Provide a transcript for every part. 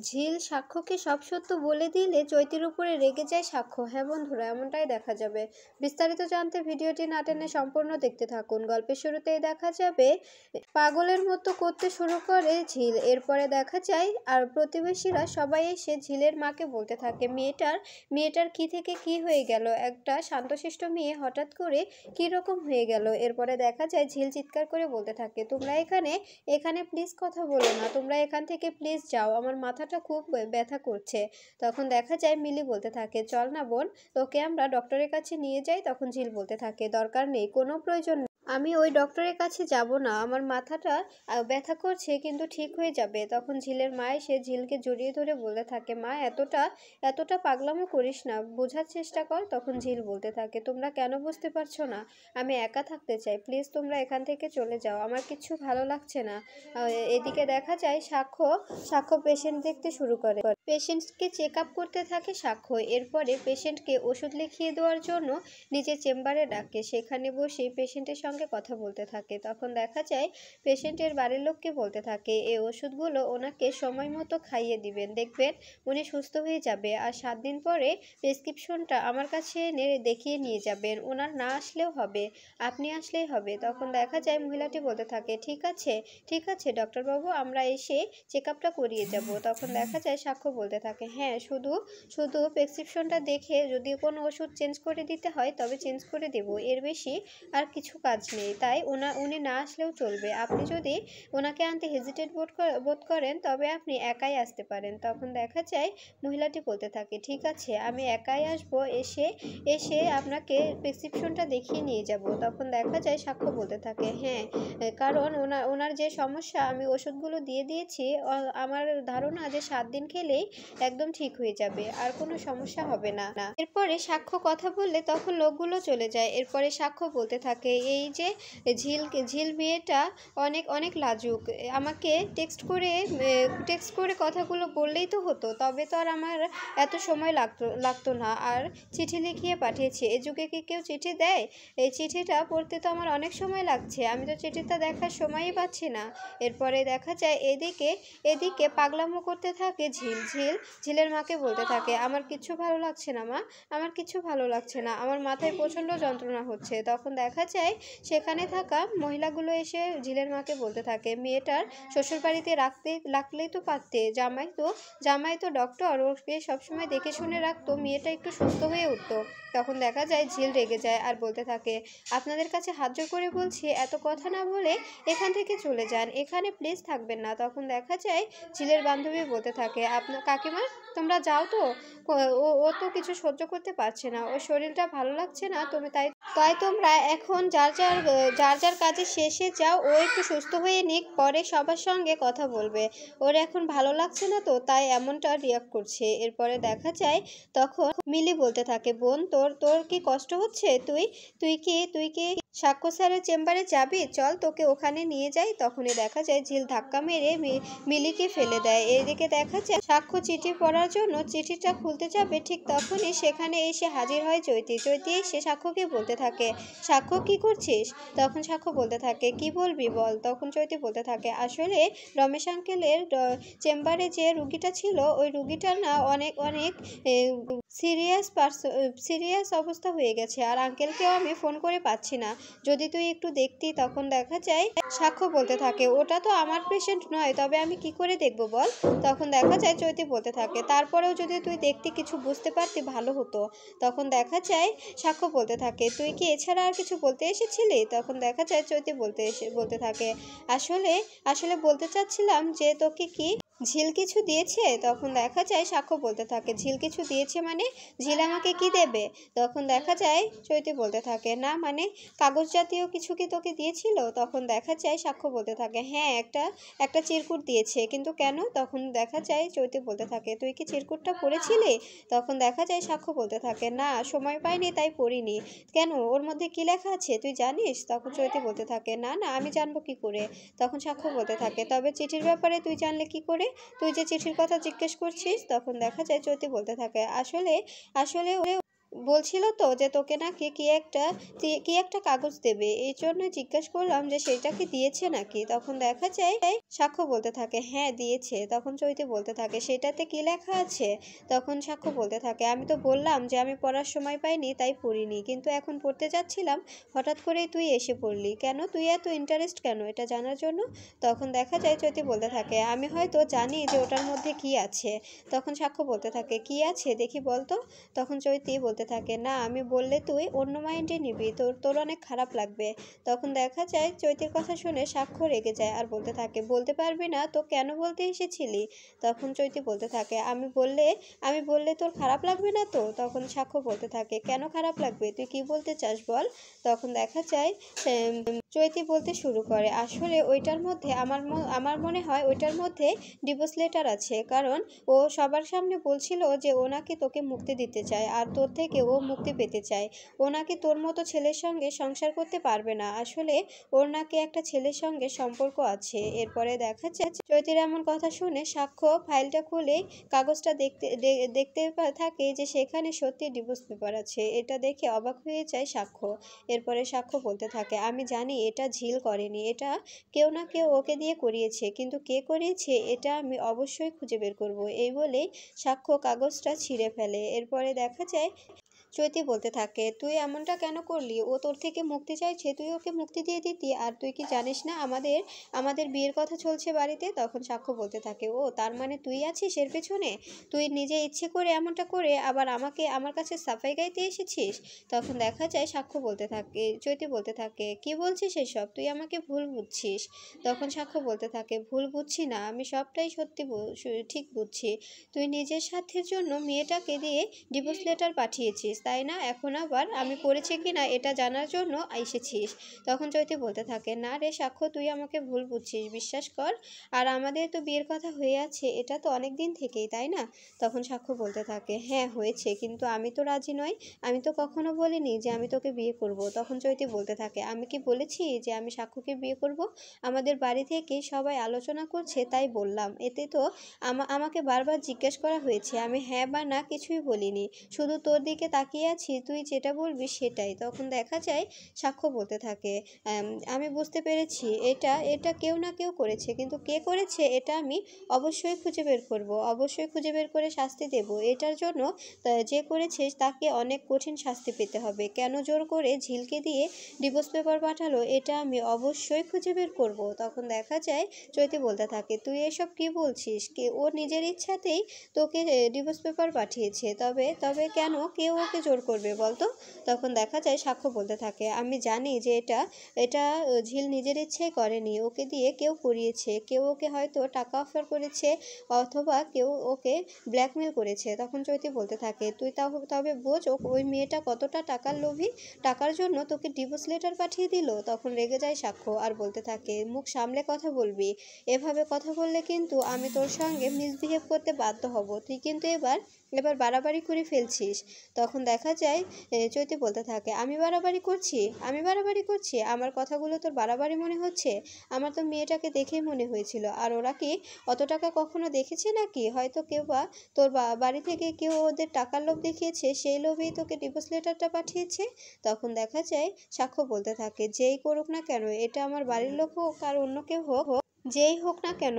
ঝিল সাক্ষ্যকে সব সত্য বলে দিলে চৈতির উপরে রেগে যায় সাক্ষ্য। হ্যাঁ বন্ধুরা, এমনটাই দেখা যাবে। বিস্তারিত জানতে ভিডিওটি না টেনে সম্পূর্ণ দেখতে থাকুন। গল্পের শুরুতেই দেখা যাবে পাগলের মতো করতে শুরু করে ঝিল। এরপরে দেখা যায় আর প্রতিবেশীরা সবাই এসে ঝিলের মাকে বলতে থাকে মেয়েটার কি থেকে কি হয়ে গেল, একটা শান্তশিষ্ট মেয়ে হঠাৎ করে কি রকম হয়ে গেল। এরপরে দেখা যায় ঝিল চিৎকার করে বলতে থাকে, তোমরা এখানে প্লিজ কথা বলো না, তোমরা এখান থেকে প্লিজ যাও, আমার মাথাটা খুব ব্যথা করছে। তখন দেখা যায় মিলি বলতে থাকে, চল না বোন, তোকে আমরা ডক্টরের কাছে নিয়ে যাই। তখন ঝিল বলতে থাকে, দরকার নেই, কোনো প্রয়োজন নেই, আমি ওই ডক্টরের কাছে যাব না, আমার মাথাটা ব্যথা করছে, কিন্তু ঠিক হয়ে যাবে। তখন ঝিলের মা এসে ঝিলকে জড়িয়ে ধরে বলতে থাকে, মা এতটা পাগলামো করিস না, বোঝার চেষ্টা কর। তখন ঝিল বলতে থাকে, তোমরা কেন বুঝতে পারছো না, আমি একা থাকতে চাই, প্লিজ তোমরা এখান থেকে চলে যাও, আমার কিচ্ছু ভালো লাগছে না। এদিকে দেখা যায় সাক্ষ্য পেশেন্ট দেখতে শুরু করে, পেশেন্টকে চেক আপ করতে থাকে সাক্ষ্য। এরপরে পেশেন্টকে ওষুধ লিখিয়ে দেওয়ার জন্য নিজের চেম্বারে ডাকে, সেখানে বসে পেশেন্টের সঙ্গে কথা বলতে থাকে। তখন দেখা যায় পেশেন্টের বাড়ির লোককে বলতে থাকে, এই ওষুধগুলো ওনাকে সময় মতো খাইয়ে দিবেন, দেখবেন উনি সুস্থ হয়ে যাবে, আর 7 দিন পরে প্রেসক্রিপশনটা আমার কাছে এনে দেখিয়ে নিয়ে যাবেন, ওনার না আসলেও হবে, আপনি আসলেই হবে। তখন দেখা যায় মহিলাটি বলতে থাকে, ঠিক আছে ডক্টরবাবু, আমরা এসে চেক আপটা করিয়ে যাব। তখন দেখা যায় সাক্ষ্য বলতে থাকে, হ্যাঁ, শুধু প্রেসক্রিপশনটা দেখে যদি কোনো ওষুধ চেঞ্জ করে দিতে হয় তবে চেঞ্জ করে দেব, এর বেশি আর কিছু কাজ নেই, তাই উনি না আসলেও চলবে, আপনি যদি ওনাকে আনতে হেজিটেট বোধ করেন তবে আপনি একাই আসতে পারেন। তখন দেখা যায় মহিলাটি বলতে থাকে, ঠিক আছে, আমি একাই আসবো, এসে আপনাকে প্রেসক্রিপশনটা দেখিয়ে নিয়ে যাব। তখন দেখা যায় সাক্ষ্য বলতে থাকে, হ্যাঁ, কারণ ওনার যে সমস্যা, আমি ওষুধগুলো দিয়ে দিয়েছি, আমার ধারণা যে 7 দিন খেলেই একদম ঠিক হয়ে যাবে, আর কোনো সমস্যা হবে না। এরপরে সাক্ষ্য কথা বললে তখন লোকগুলো চলে যায়। এরপরে সাক্ষ্য বলতে থাকে, এই যে ঝিল মেয়েটা অনেক অনেক লাজুক, আমাকে টেক্সট করে কথাগুলো বললেই তো হতো, তবে তো আর আমার এত সময় লাগতো না, আর চিঠি লিখিয়ে পাঠিয়েছে, এ যুগে কি কেউ চিঠি দেয়, এই চিঠিটা পড়তে তো আমার অনেক সময় লাগছে, আমি তো চিঠিটা দেখার সময়ই পাচ্ছি না। এরপরে দেখা যায় এদিকে পাগলামো করতে থাকে ঝিলের মাকে বলতে থাকে, আমার কিচ্ছু ভালো লাগছে না মা, আমার কিচ্ছু ভালো লাগছে না, আমার মাথায় প্রচণ্ড যন্ত্রণা হচ্ছে। তখন দেখা যায় সেখানে থাকা মহিলাগুলো এসে ঝিলের মাকে বলতে থাকে, মেয়েটার শ্বশুরবাড়িতে রাখলেই তো পারতে, জামাই তো ডক্টর, ওকে সবসময় দেখে শুনে রাখতো, মেয়েটা একটু সুস্থ হয়ে উঠতো। তখন দেখা যায় ঝিল রেগে যায় আর বলতে থাকে, আপনাদের কাছে হাত জোড় করে বলছি, এত কথা না বলে এখান থেকে চলে যান, এখানে প্লিজ থাকবেন না। তখন দেখা যায় ঝিলের বান্ধবী বলতে থাকে, আপনার কাকিমা, তোমরা যাও তো, ও তো কিছু সহ্য করতে পারছে না, ওর শরীরটা ভালো লাগছে না, তাই তোমরা এখন যার কাজে শেষে যাও, ও একটু সুস্থ হয়ে নিক, পরে সবার সঙ্গে কথা বলবে, ওর এখন ভালো লাগছে না তো, তাই এমনটা রিয়াক্ট করছে। এরপরে দেখা যায় তখন মিলি বলতে থাকে, বোন, তোর কি কষ্ট হচ্ছে, তুই কি সাক্ষ্য স্যারের চেম্বারে যাবি, চল তোকে ওখানে নিয়ে যাই। তখনই দেখা যায় ঝিল ধাক্কা মেরে মিলিকে ফেলে দেয়। এদিকে দেখা যায় সাক্ষ্য চিঠি পড়ার জন্য চিঠিটা খুলতে যাবে, ঠিক তখনই সেখানে এসে হাজির হয় চৈতি এসে সাক্ষ্যকে বলতে থাকে, সাক্ষ্য কি করছিস? তখন সাক্ষ্য বলতে থাকে, কি বলবি বল। তখন চৈতি বলতে থাকে, আসলে রমেশ আঙ্কেলের চেম্বারে যে রুগীটা ছিল, ওই রুগীটার না অনেক সিরিয়াস অবস্থা হয়ে গেছে, আর আঙ্কেলকেও আমি ফোন করে পাচ্ছি না, যদি তুই একটু দেখতি। তখন দেখা যায় সাক্ষ্য বলতে থাকে, ওটা তো আমার পেশেন্ট নয়, তবে আমি কি করে দেখব বল। তখন দেখা যায় চৈতি বলতে থাকে, তারপরেও যদি তুই দেখতে কিছু বুঝতে পারতি ভালো হতো। তখন দেখা যায় সাক্ষ্য বলতে থাকে, তুই কি এছাড়া আর কিছু বলতে এসেছিলি? তখন দেখা যায় চৈতি বলতে থাকে, আসলে বলতে চাচ্ছিলাম যে তোকে কি ঝিল কিছু দিয়েছে? তখন দেখা যায় সাক্ষ্য বলতে থাকে, ঝিল কিছু দিয়েছে মানে? ঝিল আমাকে কি দেবে? তখন দেখা যায় চৈতি বলতে থাকে, না মানে কাগজ জাতীয় কিছু কি তোকে দিয়েছিল? তখন দেখা যায় সাক্ষ্য বলতে থাকে, হ্যাঁ, একটা চিরকুট দিয়েছে, কিন্তু কেন? তখন দেখা যায় চৈতি বলতে থাকে, তুই কি চিরকুটটা পড়েছিলি? তখন দেখা যায় সাক্ষ্য বলতে থাকে, না, সময় পাইনি তাই পড়িনি। কেন, ওর মধ্যে কি লেখা আছে তুই জানিস? তখন চৈতি বলতে থাকে, না, আমি জানবো কি করে। তখন সাক্ষ্য বলতে থাকে, তবে চিঠির ব্যাপারে তুই জানলে কি করে, তুই যে চিঠির কথা জিজ্ঞেস করছিস? তখন দেখা যায় চৈতি বলতে থাকে, আসলে বলছিল তো যে তোকে নাকি কি একটা কাগজ দেবে, এই জন্য জিজ্ঞেস করলাম যে সেটা কি দিয়েছে নাকি। তখন দেখা যায় সাক্ষ্য বলতে থাকে, হ্যাঁ দিয়েছে। তখন চৈতি বলতে থাকে, সেটাতে কি লেখা আছে? তখন সাক্ষ্য বলতে থাকে, আমি তো বললাম যে আমি পড়ার সময় পাইনি তাই পড়িনি, কিন্তু এখন পড়তে যাচ্ছিলাম হঠাৎ করেই তুই এসে পড়লি। কেন, তুই এত ইন্টারেস্ট কেন এটা জানার জন্য? তখন দেখা যায় চৈতি বলতে থাকে, আমি হয়তো জানি যে ওটার মধ্যে কি আছে। তখন সাক্ষ্য বলতে থাকে, কি আছে দেখি বলতো। তখন চৈতি বলতে থাকে, না আমি বললে তুই অন্য মাইন্ডে নিবি, তোর তোর অনেক খারাপ লাগবে। তখন দেখা যায় চৈতির কথা শুনে সাক্ষ্য রেগে যায় আর বলতে থাকে, বলতে পারবি না তো কেন বলতে এসেছিলি? তখন চৈতি বলতে থাকে, আমি বললে তোর খারাপ লাগবে না তো? তখন সাক্ষ্য বলতে থাকে, কেন খারাপ লাগবে, তুই কি বলতে চাস বল। তখন দেখা যায় চৈতি বলতে শুরু করে, আসলে ওইটার মধ্যে আমার মনে হয় ওইটার মধ্যে ডিভোর্স লেটার আছে, কারণ ও সবার সামনে বলছিল যে ও নাকি তোকে মুক্তি দিতে চায় আর তোর থেকে ও মুক্তি পেতে চায়। ও নাকি তোর মতো ছেলের সঙ্গে সংসার করতে পারবে না, আসলে ওর নাকি একটা ছেলের সঙ্গে সম্পর্ক আছে। এরপরে দেখা যায় চৈতির এমন কথা শুনে সাক্ষ্য ফাইলটা খুলে কাগজটা দেখতে থাকে যে সেখানে সত্যি ডিভোর্স পেপার আছে। এটা দেখে অবাক হয়ে যায় সাক্ষ্য। এরপরে সাক্ষ্য বলতে থাকে, আমি জানি এটা ঝিল করেনি, এটা কেউ না কেউ ওকে দিয়ে করিয়েছে, কিন্তু কে করিয়েছে এটা আমি অবশ্যই খুঁজে বের করব। এই বলেই সাক্ষ্য কাগজটা ছিঁড়ে ফেলে। এরপরে দেখা যায় চৈতি বলতে থাকে, তুই এমনটা কেন করলি? ও তোর থেকে মুক্তি চাইছে, তুই ওকে মুক্তি দিয়ে দিতি। আর তুই কি জানিস না আমাদের আমাদের বিয়ের কথা চলছে বাড়িতে? তখন সাক্ষ্য বলতে থাকে, ও তার মানে তুই আছিস এর পেছনে? তুই নিজে ইচ্ছে করে এমনটা করে আবার আমাকে আমার কাছে সাফাই গাইতে এসেছিস? তখন দেখা যায় সাক্ষ্য বলতে থাকে, চৈতি বলতে থাকে, কি বলছিস এসব? তুই আমাকে ভুল বুঝছিস। তখন সাক্ষ্য বলতে থাকে, ভুল বুঝছি না, আমি সবটাই সত্যি ঠিক বুঝছি। তুই নিজের স্বার্থের জন্য মেয়েটাকে দিয়ে ডিভোর্স লেটার পাঠিয়েছিস, তাই না? এখন আবার আমি করেছি কি না এটা জানার জন্য এসেছিস। তখন চৈতি বলতে থাকে, না রে সাক্ষ্য, তুই আমাকে ভুল বুঝছিস, বিশ্বাস কর। আর আমাদের তো বিয়ের কথা হয়ে আছে, এটা তো অনেক দিন থেকেই, তাই না? তখন সাক্ষ্য বলতে থাকে, হ্যাঁ হয়েছে, কিন্তু আমি তো রাজি নই। আমি তো কখনো বলিনি যে আমি তোকে বিয়ে করব। তখন চৈতি বলতে থাকে, আমি কি বলেছি যে আমি সাক্ষ্যকে বিয়ে করব? আমাদের বাড়ি থেকে সবাই আলোচনা করছে তাই বললাম। এতে তো আমাকে বারবার জিজ্ঞেস করা হয়েছে, আমি হ্যাঁ বা না কিছুই বলিনি, শুধু তোর দিকে তাকিয়ে আছি, তুই যেটা বলবি সেটাই। তখন দেখা যায় সাক্ষ্য বলতে থাকে, আমি বুঝতে পেরেছি এটা এটা কেউ না কেউ করেছে, কিন্তু কে করেছে এটা আমি অবশ্যই খুঁজে বের করব, অবশ্যই খুঁজে বের করে শাস্তি দেব। এটার জন্য যে করেছে তাকে অনেক কঠিন শাস্তি পেতে হবে। কেন জোর করে ঝিলকে দিয়ে ডিভোর্স পেপার পাঠালো এটা আমি অবশ্যই খুঁজে বের করব। তখন দেখা যায় চৈতি বলতে থাকে, তুই এসব কি বলছিস? কে ও নিজের ইচ্ছাতেই তোকে ডিভোর্স পেপার পাঠিয়েছে, তবে তবে কেন কেউ ওকে জোর করবে বলতো? তখন দেখা যায় সাক্ষ্য বলতে থাকে, আমি জানি যে এটা এটা ঝিল নিজের ইচ্ছেই করেনি, ওকে দিয়ে কেউ করিয়েছে, কেউ ওকে হয়তো টাকা অফার করেছে, অথবা কেউ ওকে ব্ল্যাকমেল করেছে। তখন চৈতি বলতে থাকে, তুই তবে বোঝ ওই মেয়েটা কতটা টাকার লোভী, টাকার জন্য তোকে ডিভোর্স লেটার পাঠিয়ে দিল। তখন রেগে যায় সাক্ষ্য আর বলতে থাকে, মুখ সামলে কথা বলবি, এভাবে কথা বললে কিন্তু আমি তোর সঙ্গে মিসবিহেভ করতে বাধ্য হব। তুই কিন্তু এবার বাড়াবাড়ি করে ফেলছিস। তখন দেখা যায় চৈতি বলতে থাকে, আমি বাড়াবাড়ি করছি? আমার কথাগুলো তোর বাড়াবাড়ি মনে হচ্ছে? আমার তো মেয়েটাকে দেখেই মনে হয়েছিল। আর ওরা কি অত টাকা কখনো দেখেছে নাকি? হয়তো কেউ বা তোর বাড়ি থেকে কেউ ওদের টাকার লোভ দেখিয়েছে, সেই লোভেই তোকে ডিভোর্স লেটারটা পাঠিয়েছে। তখন দেখা যায় সাক্ষ্য বলতে থাকে, যেই করুক না কেন, এটা আমার বাড়ির লোক হোক আর অন্য কেউ হোক, যেই হোক না কেন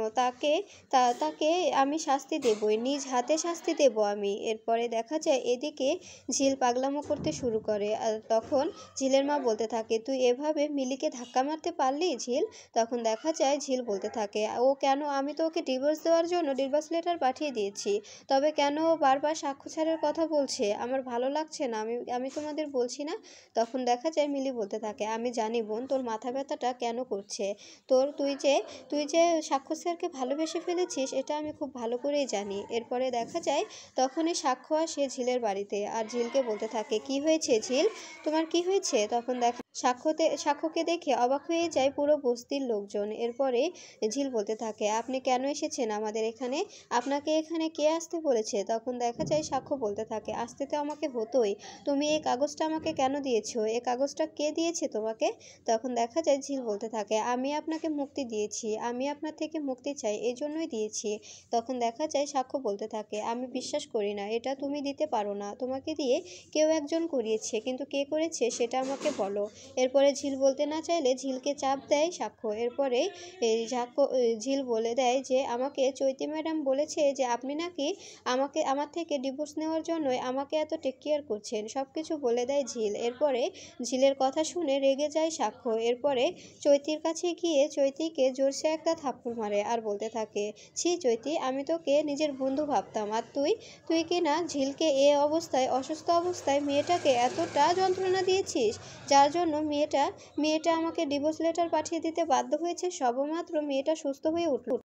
তাকে আমি শাস্তি দেবই, নিজ হাতে শাস্তি দেব আমি। এরপরে দেখা যায় এদিকে ঝিল পাগলামো করতে শুরু করে। আর তখন ঝিলের মা বলতে থাকে, তুই এভাবে মিলিকে ধাক্কা মারতে পারলি ঝিল? তখন দেখা যায় ঝিল বলতে থাকে, ও কেন, আমি তো ওকে ডিভোর্স দেওয়ার জন্য ডিভোর্স লেটার পাঠিয়ে দিয়েছি, তবে কেন ও বারবার সাক্ষ্য ছাড়ার কথা বলছে? আমার ভালো লাগছে না, আমি আমি তোমাদের বলছি না। তখন দেখা যায় মিলি বলতে থাকে, আমি জানি বোন তোর মাথা ব্যথাটা কেন করছে, তুই যে সাক্ষ্য স্যারকে ভালোবেসে ফেলেছিস এটা আমি খুব ভালো করেই জানি। এরপরে দেখা যায় তখনই সাক্ষ্য আসে ঝিলের বাড়িতে আর ঝিলকে বলতে থাকে, কি হয়েছে ঝিল, তোমার কি হয়েছে? তখন দেখা সাক্ষ্যকে দেখে অবাক হয়ে যায় পুরো বস্তির লোকজন। এরপরে ঝিল বলতে থাকে, আপনি কেন এসেছেন আমাদের এখানে? আপনাকে এখানে কে আসতে বলেছে? তখন দেখা যায় সাক্ষ্য বলতে থাকে, আসতে তো আমাকে হতোই, তুমি এই কাগজটা আমাকে কেন দিয়েছো? এই কাগজটা কে দিয়েছে তোমাকে? তখন দেখা যায় ঝিল বলতে থাকে, আমি আপনাকে মুক্তি দিয়েছি, আমি আপনার থেকে মুক্তি চাই, এই জন্যই দিয়েছি। তখন দেখা যায় সাক্ষ্য বলতে থাকে, আমি বিশ্বাস করি না, এটা তুমি দিতে পারো না, তোমাকে দিয়ে কেউ একজন করিয়েছে, কিন্তু কে করেছে সেটা আমাকে বলো। এরপরে ঝিল বলতে না চাইলে ঝিলকে চাপ দেয় সাক্ষ্য। এরপরে ঝিল বলে দেয় যে আমাকে চৈতি ম্যাডাম বলেছে যে আপনি নাকি আমার থেকে ডিভোর্স নেওয়ার জন্যই আমাকে এত টেক কেয়ার করছেন, সব কিছু বলে দেয় ঝিল। এরপরে ঝিলের কথা শুনে রেগে যায় সাক্ষ্য। এরপরে চৈতির কাছে গিয়ে চৈতিকে জোরসে একটা থাপ্পড় মারে আর বলতে থাকে, ছি চৈতি, আমি তোকে নিজের বন্ধু ভাবতাম, আর তুই কি না ঝিলকে এ অবস্থায়, অসুস্থ অবস্থায় মেয়েটাকে এতটা যন্ত্রণা দিয়েছিস, যার জন্য মেয়েটা আমাকে ডিভোর্স লেটার পাঠিয়ে দিতে বাধ্য হয়েছে। সবেমাত্র মেয়েটা সুস্থ হয়ে উঠল।